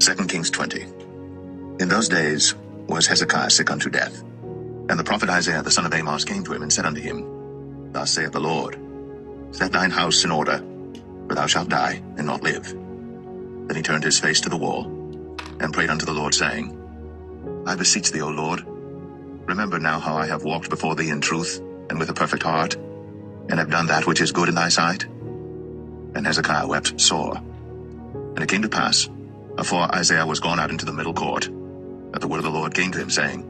2 Kings 20. In those days was Hezekiah sick unto death. And the prophet Isaiah the son of Amoz came to him and said unto him, Thus saith the Lord, Set thine house in order, for thou shalt die and not live. Then he turned his face to the wall, and prayed unto the Lord, saying, I beseech thee, O Lord, remember now how I have walked before thee in truth and with a perfect heart, and have done that which is good in thy sight. And Hezekiah wept sore. And it came to pass, afore Isaiah was gone out into the middle court, that the word of the Lord came to him, saying,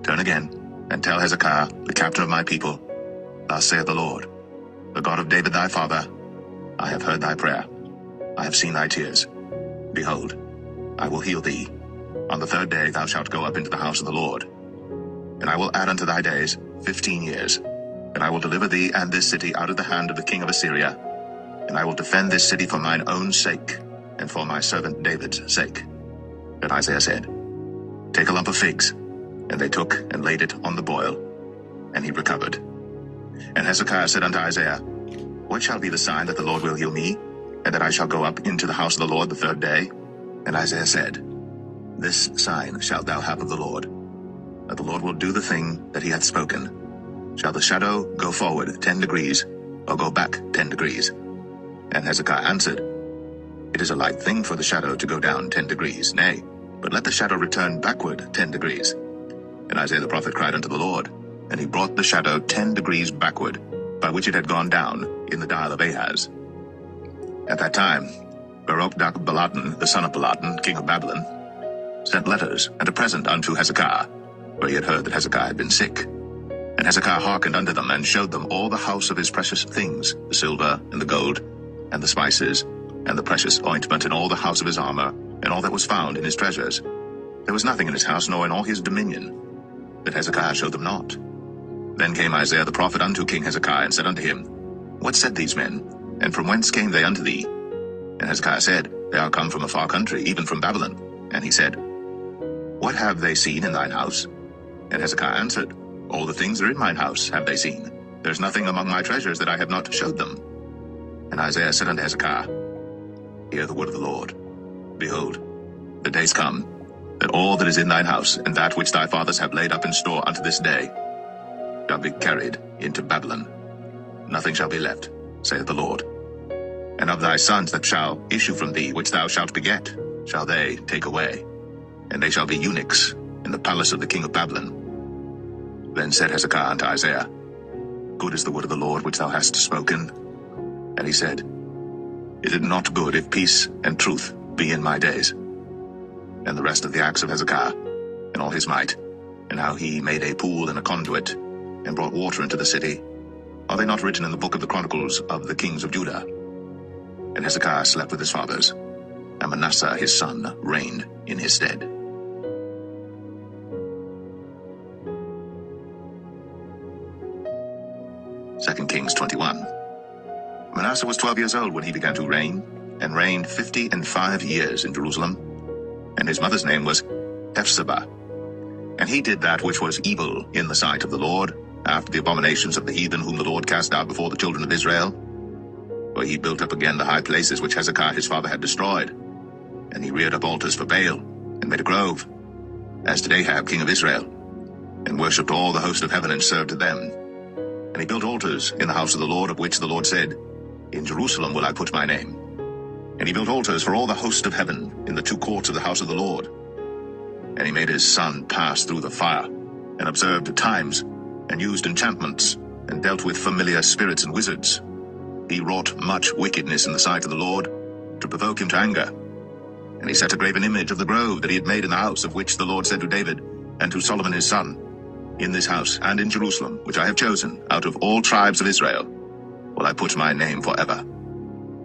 Turn again, and tell Hezekiah, the captain of my people, Thus saith the Lord, the God of David thy father, I have heard thy prayer, I have seen thy tears. Behold, I will heal thee. On the third day thou shalt go up into the house of the Lord. And I will add unto thy days 15 years, and I will deliver thee and this city out of the hand of the king of Assyria, and I will defend this city for mine own sake, and for my servant David's sake. And Isaiah said, Take a lump of figs. And they took and laid it on the boil, and he recovered. And Hezekiah said unto Isaiah, What shall be the sign that the Lord will heal me, and that I shall go up into the house of the Lord the third day? And Isaiah said, This sign shalt thou have of the Lord, that the Lord will do the thing that he hath spoken. Shall the shadow go forward 10 degrees, or go back 10 degrees? And Hezekiah answered, It is a light thing for the shadow to go down 10 degrees, nay, but let the shadow return backward 10 degrees. And Isaiah the prophet cried unto the Lord, and he brought the shadow 10 degrees backward, by which it had gone down in the dial of Ahaz. At that time, Berodach-Baladan, the son of Baladan, king of Babylon, sent letters and a present unto Hezekiah, for he had heard that Hezekiah had been sick. And Hezekiah hearkened unto them, and showed them all the house of his precious things, the silver, and the gold, and the spices, and the precious ointment, and all the house of his armor, and all that was found in his treasures. There was nothing in his house, nor in all his dominion, that Hezekiah showed them not. Then came Isaiah the prophet unto King Hezekiah, and said unto him, What said these men, and from whence came they unto thee? And Hezekiah said, They are come from a far country, even from Babylon. And he said, What have they seen in thine house? And Hezekiah answered, All the things that are in mine house have they seen. There is nothing among my treasures that I have not showed them. And Isaiah said unto Hezekiah, Hear the word of the Lord. Behold, the days come, that all that is in thine house, and that which thy fathers have laid up in store unto this day, shall be carried into Babylon. Nothing shall be left, saith the Lord. And of thy sons that shall issue from thee, which thou shalt beget, shall they take away, and they shall be eunuchs in the palace of the king of Babylon. Then said Hezekiah unto Isaiah, Good is the word of the Lord which thou hast spoken. And he said, Is it not good if peace and truth be in my days? And the rest of the acts of Hezekiah, and all his might, and how he made a pool and a conduit, and brought water into the city, are they not written in the book of the chronicles of the kings of Judah? And Hezekiah slept with his fathers, and Manasseh his son reigned in his stead. 2 Kings 21. Manasseh was 12 years old when he began to reign, and reigned 55 years in Jerusalem. And his mother's name was Hephzibah. And he did that which was evil in the sight of the Lord, after the abominations of the heathen whom the Lord cast out before the children of Israel. For he built up again the high places which Hezekiah his father had destroyed. And he reared up altars for Baal, and made a grove, as did Ahab king of Israel, and worshipped all the host of heaven, and served them. And he built altars in the house of the Lord, of which the Lord said, In Jerusalem will I put my name. And he built altars for all the host of heaven in the 2 courts of the house of the Lord. And he made his son pass through the fire, and observed times, and used enchantments, and dealt with familiar spirits and wizards. He wrought much wickedness in the sight of the Lord, to provoke him to anger. And he set a graven image of the grove that he had made in the house, of which the Lord said to David, and to Solomon his son, In this house and in Jerusalem, which I have chosen, out of all tribes of Israel, will I put my name forever.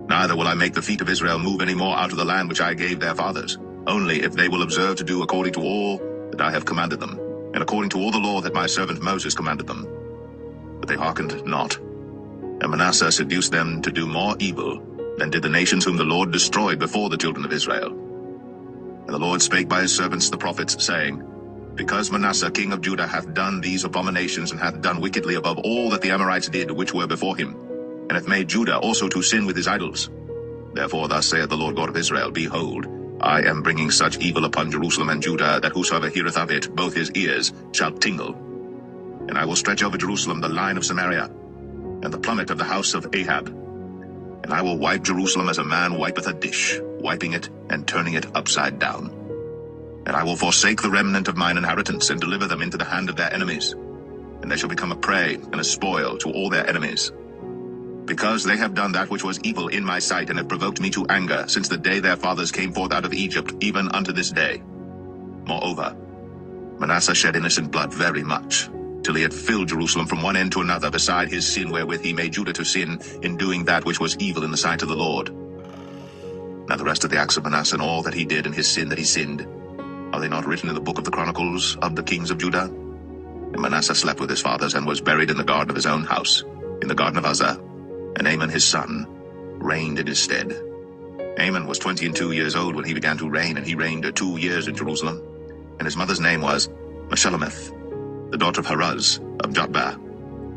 Neither will I make the feet of Israel move any more out of the land which I gave their fathers, only if they will observe to do according to all that I have commanded them, and according to all the law that my servant Moses commanded them. But they hearkened not. And Manasseh seduced them to do more evil than did the nations whom the Lord destroyed before the children of Israel. And the Lord spake by his servants the prophets, saying, Because Manasseh king of Judah hath done these abominations, and hath done wickedly above all that the Amorites did which were before him, and hath made Judah also to sin with his idols. Therefore thus saith the Lord God of Israel, Behold, I am bringing such evil upon Jerusalem and Judah, that whosoever heareth of it, both his ears shall tingle. And I will stretch over Jerusalem the line of Samaria, and the plummet of the house of Ahab. And I will wipe Jerusalem as a man wipeth a dish, wiping it and turning it upside down. And I will forsake the remnant of mine inheritance, and deliver them into the hand of their enemies. And they shall become a prey and a spoil to all their enemies. Because they have done that which was evil in my sight, and have provoked me to anger, since the day their fathers came forth out of Egypt, even unto this day. Moreover, Manasseh shed innocent blood very much, till he had filled Jerusalem from one end to another, beside his sin wherewith he made Judah to sin, in doing that which was evil in the sight of the Lord. Now the rest of the acts of Manasseh, and all that he did, and his sin that he sinned, are they not written in the book of the Chronicles of the kings of Judah? And Manasseh slept with his fathers, and was buried in the garden of his own house, in the garden of Uzzah. And Amon his son reigned in his stead. Amon was 22 years old when he began to reign, and he reigned 2 years in Jerusalem. And his mother's name was Meshullemeth, the daughter of Haraz of Jotbah.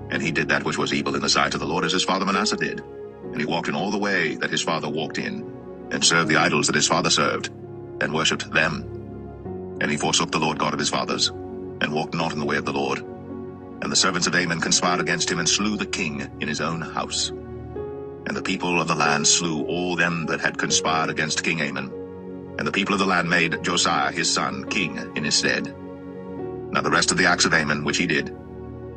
And he did that which was evil in the sight of the Lord, as his father Manasseh did. And he walked in all the way that his father walked in, and served the idols that his father served, and worshipped them. And he forsook the Lord God of his fathers, and walked not in the way of the Lord. And the servants of Amon conspired against him, and slew the king in his own house. And the people of the land slew all them that had conspired against King Amon. And the people of the land made Josiah his son king in his stead. Now the rest of the acts of Amon which he did,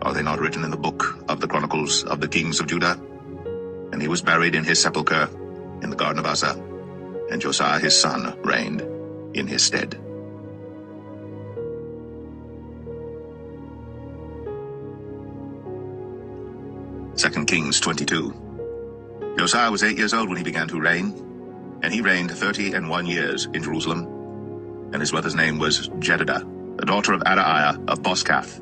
are they not written in the book of the Chronicles of the kings of Judah? And he was buried in his sepulchre in the garden of Uzzah, and Josiah his son reigned in his stead. Second Kings 22. Josiah was 8 years old when he began to reign, and he reigned 31 years in Jerusalem. And his mother's name was Jedidah, the daughter of Adaiah of Boscath.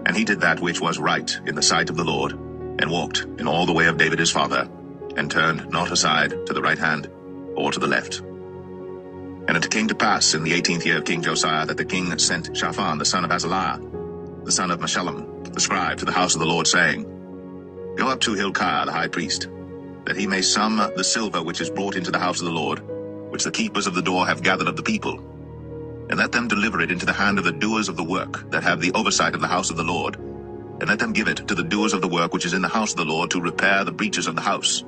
And he did that which was right in the sight of the Lord, and walked in all the way of David his father, and turned not aside to the right hand or to the left. And it came to pass in the 18th year of King Josiah, that the king sent Shaphan the son of Azaliah, the son of Meshullam, the scribe, to the house of the Lord, saying, Go up to Hilkiah the high priest, that he may sum the silver which is brought into the house of the Lord, which the keepers of the door have gathered of the people, and let them deliver it into the hand of the doers of the work, that have the oversight of the house of the Lord, and let them give it to the doers of the work which is in the house of the Lord, to repair the breaches of the house,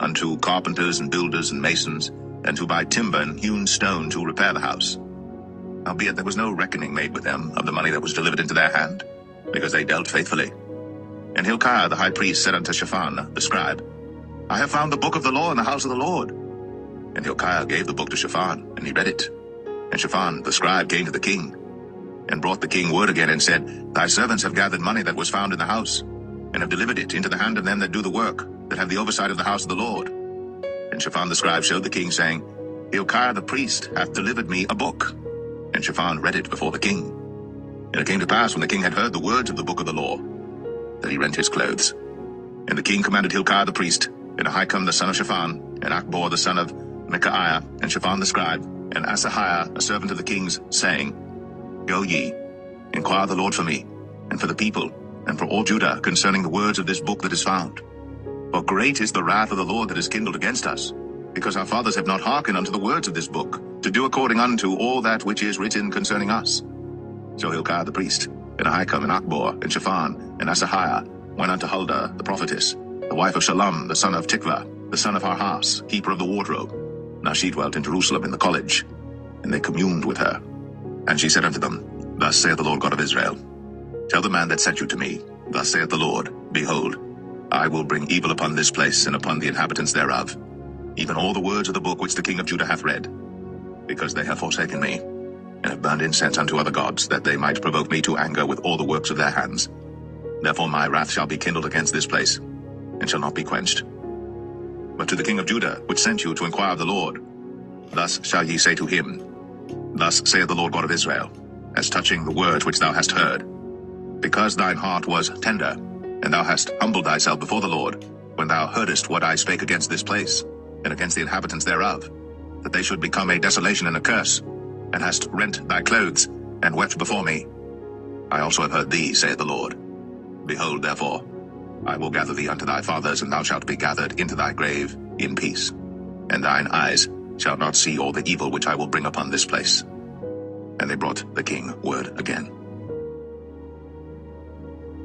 unto carpenters and builders and masons, and to buy timber and hewn stone to repair the house. Howbeit there was no reckoning made with them of the money that was delivered into their hand, because they dealt faithfully. And Hilkiah the high priest said unto Shaphan the scribe, I have found the book of the law in the house of the Lord. And Hilkiah gave the book to Shaphan, and he read it. And Shaphan the scribe came to the king, and brought the king word again, and said, Thy servants have gathered money that was found in the house, and have delivered it into the hand of them that do the work, that have the oversight of the house of the Lord. And Shaphan the scribe showed the king, saying, Hilkiah the priest hath delivered me a book. And Shaphan read it before the king. And it came to pass, when the king had heard the words of the book of the law, that he rent his clothes. And the king commanded Hilkiah the priest, and Ahikam the son of Shaphan, and Achbor the son of Micaiah, and Shaphan the scribe, and Asahiah a servant of the king's, saying, Go ye, inquire the Lord for me, and for the people, and for all Judah, concerning the words of this book that is found. For great is the wrath of the Lord that is kindled against us, because our fathers have not hearkened unto the words of this book, to do according unto all that which is written concerning us. So Hilkiah the priest, and Ahikam, and Achbor, and Shaphan, and Asahiah went unto Huldah the prophetess, the wife of Shallum the son of Tikvah, the son of Harhas, keeper of the wardrobe. Now she dwelt in Jerusalem in the college, and they communed with her. And she said unto them, Thus saith the Lord God of Israel, Tell the man that sent you to me, Thus saith the Lord, Behold, I will bring evil upon this place, and upon the inhabitants thereof, even all the words of the book which the king of Judah hath read, because they have forsaken me, and have burned incense unto other gods, that they might provoke me to anger with all the works of their hands. Therefore my wrath shall be kindled against this place, and shall not be quenched. But to the king of Judah, which sent you to inquire of the Lord, thus shall ye say to him, Thus saith the Lord God of Israel, as touching the words which thou hast heard, because thine heart was tender, and thou hast humbled thyself before the Lord, when thou heardest what I spake against this place, and against the inhabitants thereof, that they should become a desolation and a curse, and hast rent thy clothes, and wept before me. I also have heard thee, saith the Lord. Behold, therefore, I will gather thee unto thy fathers, and thou shalt be gathered into thy grave in peace. And thine eyes shalt not see all the evil which I will bring upon this place. And they brought the king word again.